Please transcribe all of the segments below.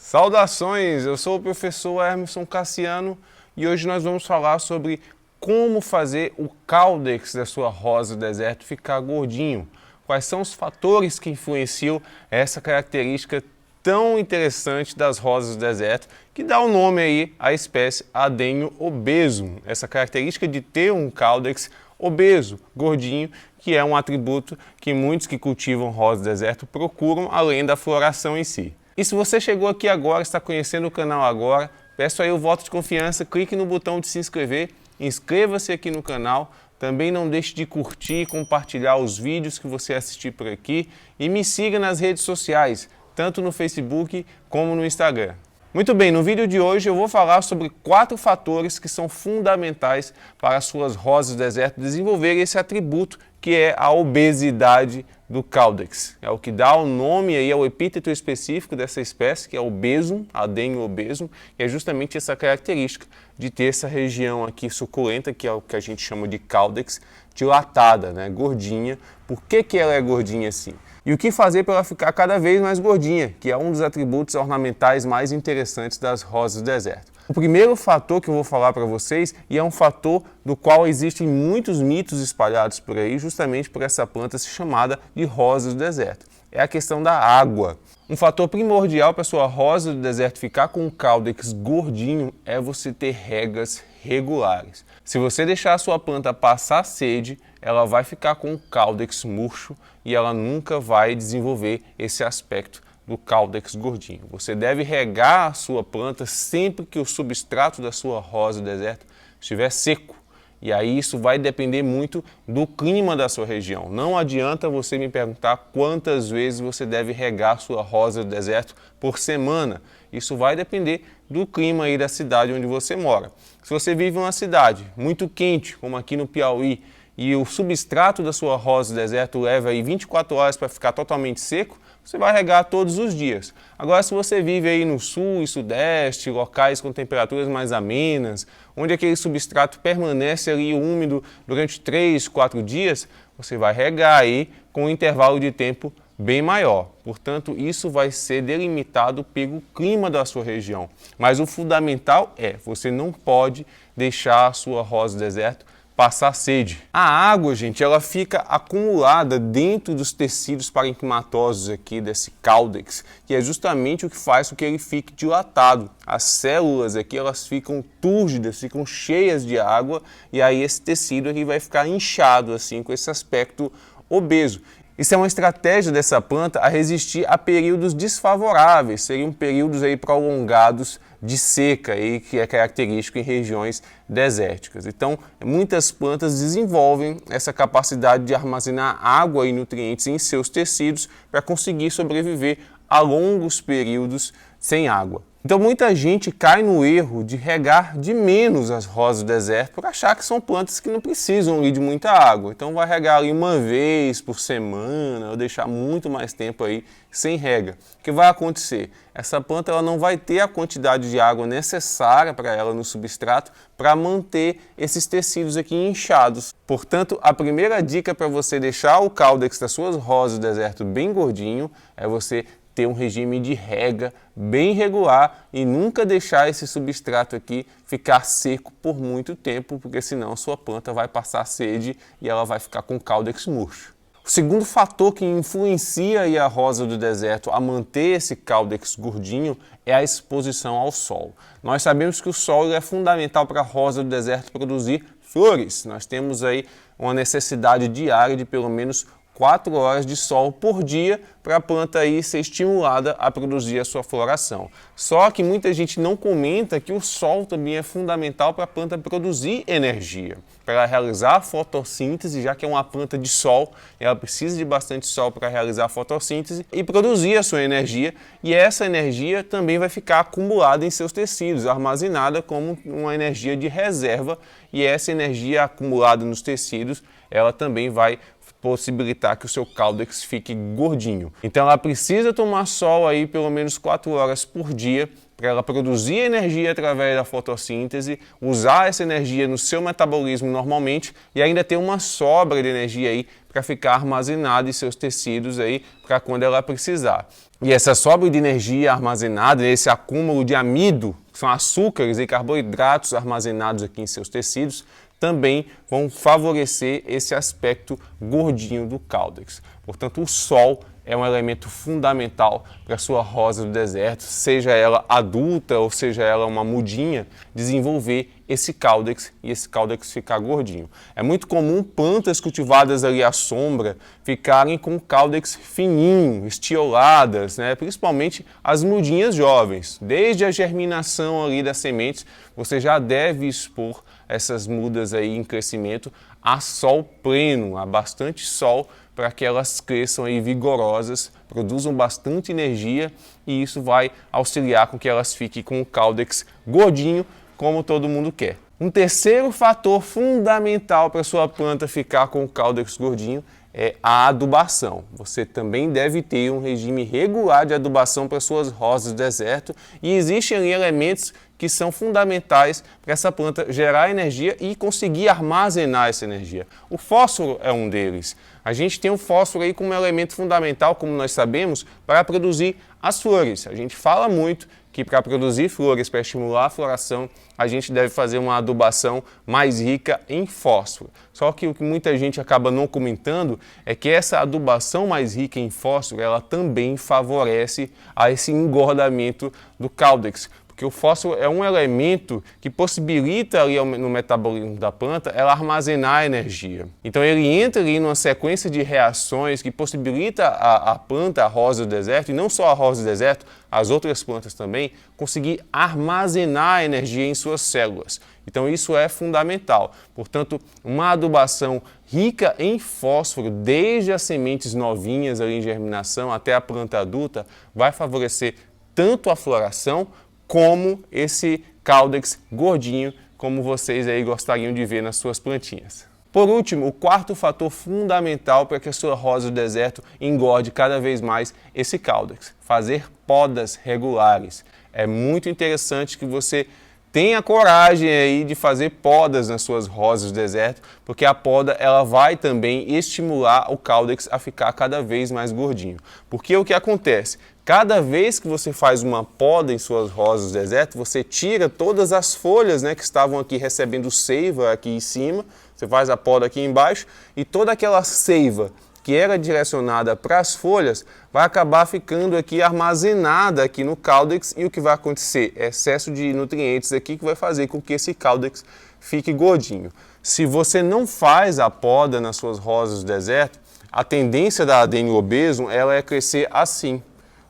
Saudações, eu sou o professor Hermeson Cassiano e hoje nós vamos falar sobre como fazer o caudex da sua rosa do deserto ficar gordinho. Quais são os fatores que influenciam essa característica tão interessante das rosas do deserto, que dá o nome aí à espécie Adenio obesum, essa característica de ter um caudex obeso, gordinho, que é um atributo que muitos que cultivam rosa do deserto procuram, além da floração em si. E se você chegou aqui agora, está conhecendo o canal agora, peço aí o voto de confiança, clique no botão de se inscrever, inscreva-se aqui no canal, também não deixe de curtir e compartilhar os vídeos que você assistir por aqui e me siga nas redes sociais, tanto no Facebook como no Instagram. Muito bem, no vídeo de hoje eu vou falar sobre 4 fatores que são fundamentais para as suas rosas do deserto desenvolverem esse atributo que é a obesidade do caudex. É o que dá o nome aí ao epíteto específico dessa espécie, que é obesum, Adenio obesum, e é justamente essa característica de ter essa região aqui suculenta, que é o que a gente chama de caudex, dilatada, né, gordinha. Por que ela é gordinha assim? E o que fazer para ela ficar cada vez mais gordinha, que é um dos atributos ornamentais mais interessantes das rosas do deserto. O primeiro fator que eu vou falar para vocês, e é um fator do qual existem muitos mitos espalhados por aí, justamente por essa planta chamada de rosas do deserto, é a questão da água. Um fator primordial para a sua rosa do deserto ficar com um caudex gordinho é você ter regas regulares. Se você deixar a sua planta passar sede, ela vai ficar com o caudex murcho e ela nunca vai desenvolver esse aspecto do caudex gordinho. Você deve regar a sua planta sempre que o substrato da sua rosa do deserto estiver seco. E aí isso vai depender muito do clima da sua região. Não adianta você me perguntar quantas vezes você deve regar a sua rosa do deserto por semana. Isso vai depender do clima aí da cidade onde você mora. Se você vive em uma cidade muito quente, como aqui no Piauí, e o substrato da sua rosa do deserto leva aí 24 horas para ficar totalmente seco, você vai regar todos os dias. Agora, se você vive aí no sul e sudeste, locais com temperaturas mais amenas, onde aquele substrato permanece ali úmido durante 3, 4 dias, você vai regar aí com um intervalo de tempo bem maior. Portanto, isso vai ser delimitado pelo clima da sua região. Mas o fundamental é, você não pode deixar a sua rosa do deserto passar sede. A água, gente, ela fica acumulada dentro dos tecidos parenquimatosos aqui desse caudex, que é justamente o que faz com que ele fique dilatado. As células aqui, elas ficam túrgidas, ficam cheias de água, e aí esse tecido aqui vai ficar inchado, assim, com esse aspecto obeso. Isso é uma estratégia dessa planta a resistir a períodos desfavoráveis, seriam períodos aí prolongados de seca, aí, que é característico em regiões desérticas. Então, muitas plantas desenvolvem essa capacidade de armazenar água e nutrientes em seus tecidos para conseguir sobreviver a longos períodos sem água. Então muita gente cai no erro de regar de menos as rosas do deserto por achar que são plantas que não precisam de muita água. Então vai regar ali uma vez por semana ou deixar muito mais tempo aí sem rega. O que vai acontecer? Essa planta ela não vai ter a quantidade de água necessária para ela no substrato para manter esses tecidos aqui inchados. Portanto, a primeira dica para você deixar o caudex das suas rosas do deserto bem gordinho é você ter um regime de rega bem regular e nunca deixar esse substrato aqui ficar seco por muito tempo, porque senão sua planta vai passar sede e ela vai ficar com caudex murcho. O segundo fator que influencia aí a rosa do deserto a manter esse caudex gordinho é a exposição ao sol. Nós sabemos que o sol é fundamental para a rosa do deserto produzir flores. Nós temos aí uma necessidade diária de pelo menos 4 horas de sol por dia para a planta aí ser estimulada a produzir a sua floração. Só que muita gente não comenta que o sol também é fundamental para a planta produzir energia, para ela realizar a fotossíntese, já que é uma planta de sol, ela precisa de bastante sol para realizar a fotossíntese e produzir a sua energia, e essa energia também vai ficar acumulada em seus tecidos, armazenada como uma energia de reserva, e essa energia acumulada nos tecidos, ela também vai possibilitar que o seu caudex fique gordinho. Então ela precisa tomar sol aí pelo menos 4 horas por dia para ela produzir energia através da fotossíntese, usar essa energia no seu metabolismo normalmente e ainda ter uma sobra de energia aí para ficar armazenada em seus tecidos aí para quando ela precisar. E essa sobra de energia armazenada, esse acúmulo de amido, que são açúcares e carboidratos armazenados aqui em seus tecidos, também vão favorecer esse aspecto gordinho do Caudex. Portanto, o sol é um elemento fundamental para a sua rosa do deserto, seja ela adulta ou seja ela uma mudinha, desenvolver esse Caudex e esse Caudex ficar gordinho. É muito comum plantas cultivadas ali à sombra ficarem com Caudex fininho, estioladas, né? Principalmente as mudinhas jovens. Desde a germinação ali das sementes, você já deve expor essas mudas aí em crescimento a sol pleno, a bastante sol, para que elas cresçam aí vigorosas, produzam bastante energia e isso vai auxiliar com que elas fiquem com o Caudex gordinho, como todo mundo quer. Um terceiro fator fundamental para a sua planta ficar com o Caudex gordinho é a adubação. Você também deve ter um regime regular de adubação para suas rosas do deserto e existem ali elementos que são fundamentais para essa planta gerar energia e conseguir armazenar essa energia. O fósforo é um deles. A gente tem o fósforo aí como elemento fundamental, como nós sabemos, para produzir as flores. A gente fala muito que para produzir flores, para estimular a floração, a gente deve fazer uma adubação mais rica em fósforo. Só que o que muita gente acaba não comentando é que essa adubação mais rica em fósforo, ela também favorece a esse engordamento do Caudex. Porque o fósforo é um elemento que possibilita ali no metabolismo da planta ela armazenar energia. Então ele entra ali numa sequência de reações que possibilita a planta, a rosa do deserto, e não só a rosa do deserto, as outras plantas também, conseguir armazenar energia em suas células. Então isso é fundamental. Portanto, uma adubação rica em fósforo, desde as sementes novinhas ali em germinação até a planta adulta, vai favorecer tanto a floração como esse Caudex gordinho, como vocês aí gostariam de ver nas suas plantinhas. Por último, o quarto fator fundamental para que a sua rosa do deserto engorde cada vez mais esse Caudex: fazer podas regulares. É muito interessante que você tenha coragem aí de fazer podas nas suas rosas do deserto, porque a poda ela vai também estimular o Caudex a ficar cada vez mais gordinho. Porque o que acontece? Cada vez que você faz uma poda em suas rosas do deserto, você tira todas as folhas, né, que estavam aqui recebendo seiva aqui em cima, você faz a poda aqui embaixo e toda aquela seiva que era direcionada para as folhas vai acabar ficando aqui armazenada aqui no Caudex e o que vai acontecer? Excesso de nutrientes aqui que vai fazer com que esse Caudex fique gordinho. Se você não faz a poda nas suas rosas do deserto, a tendência da Adênio obesum ela é crescer assim,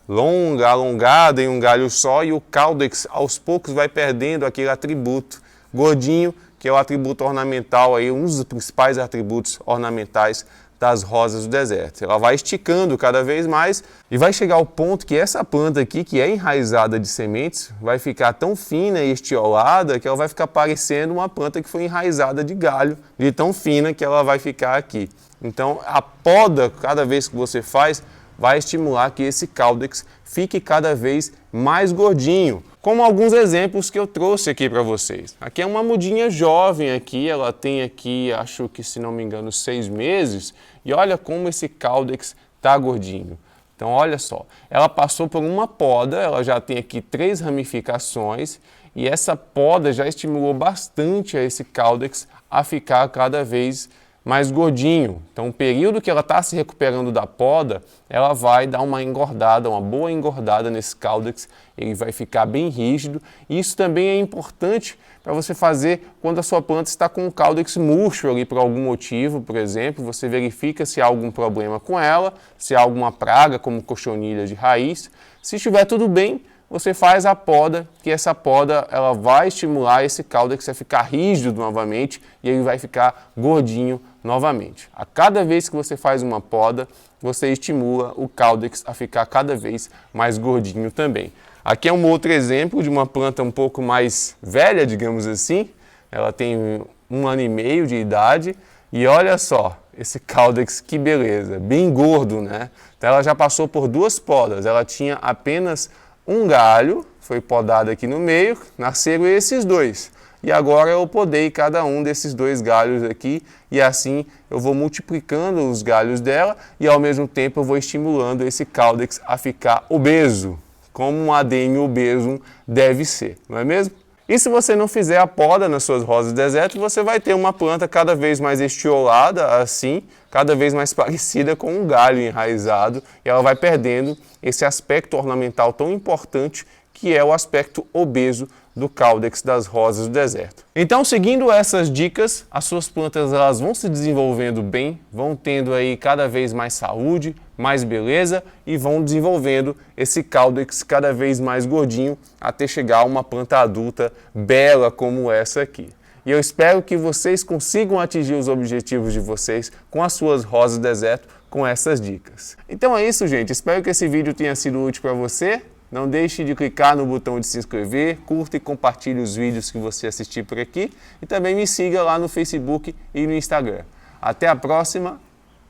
longa, alongada em um galho só, e o Caudex aos poucos vai perdendo aquele atributo gordinho, que é o atributo ornamental, aí, um dos principais atributos ornamentais das rosas do deserto. Ela vai esticando cada vez mais e vai chegar ao ponto que essa planta aqui, que é enraizada de sementes, vai ficar tão fina e estiolada que ela vai ficar parecendo uma planta que foi enraizada de galho, de tão fina que ela vai ficar aqui. Então a poda, cada vez que você faz, vai estimular que esse Caudex fique cada vez mais gordinho, como alguns exemplos que eu trouxe aqui para vocês. Aqui é uma mudinha jovem aqui, ela tem aqui, acho que se não me engano, 6 meses, e olha como esse Caudex está gordinho. Então olha só, ela passou por uma poda, ela já tem aqui 3 ramificações, e essa poda já estimulou bastante a esse Caudex a ficar cada vez mais gordinho. Então, o período que ela está se recuperando da poda, ela vai dar uma engordada, uma boa engordada nesse Caudex, ele vai ficar bem rígido. E isso também é importante para você fazer quando a sua planta está com o Caudex murcho ali por algum motivo, por exemplo, você verifica se há algum problema com ela, se há alguma praga, como cochonilha de raiz. Se estiver tudo bem, você faz a poda, que essa poda ela vai estimular esse Caudex a ficar rígido novamente e ele vai ficar gordinho novamente. A cada vez que você faz uma poda, você estimula o Caudex a ficar cada vez mais gordinho também. Aqui é um outro exemplo de uma planta um pouco mais velha, digamos assim. Ela tem 1 ano e meio de idade e olha só esse Caudex, que beleza, bem gordo, né? Então ela já passou por 2 podas, ela tinha apenas um galho, foi podado aqui no meio, nasceram esses dois. E agora eu podei cada um desses dois galhos aqui e assim eu vou multiplicando os galhos dela e ao mesmo tempo eu vou estimulando esse caudex a ficar obeso, como um ADM obeso deve ser, não é mesmo? E se você não fizer a poda nas suas rosas do deserto, você vai ter uma planta cada vez mais estiolada, assim, cada vez mais parecida com um galho enraizado, e ela vai perdendo esse aspecto ornamental tão importante que é o aspecto obeso do caudex das rosas do deserto. Então, seguindo essas dicas, as suas plantas elas vão se desenvolvendo bem, vão tendo aí cada vez mais saúde, mais beleza e vão desenvolvendo esse caudex cada vez mais gordinho até chegar a uma planta adulta bela como essa aqui. E eu espero que vocês consigam atingir os objetivos de vocês com as suas rosas do deserto com essas dicas. Então é isso, gente. Espero que esse vídeo tenha sido útil para você. Não deixe de clicar no botão de se inscrever, curta e compartilhe os vídeos que você assistir por aqui e também me siga lá no Facebook e no Instagram. Até a próxima,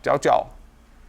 tchau, tchau!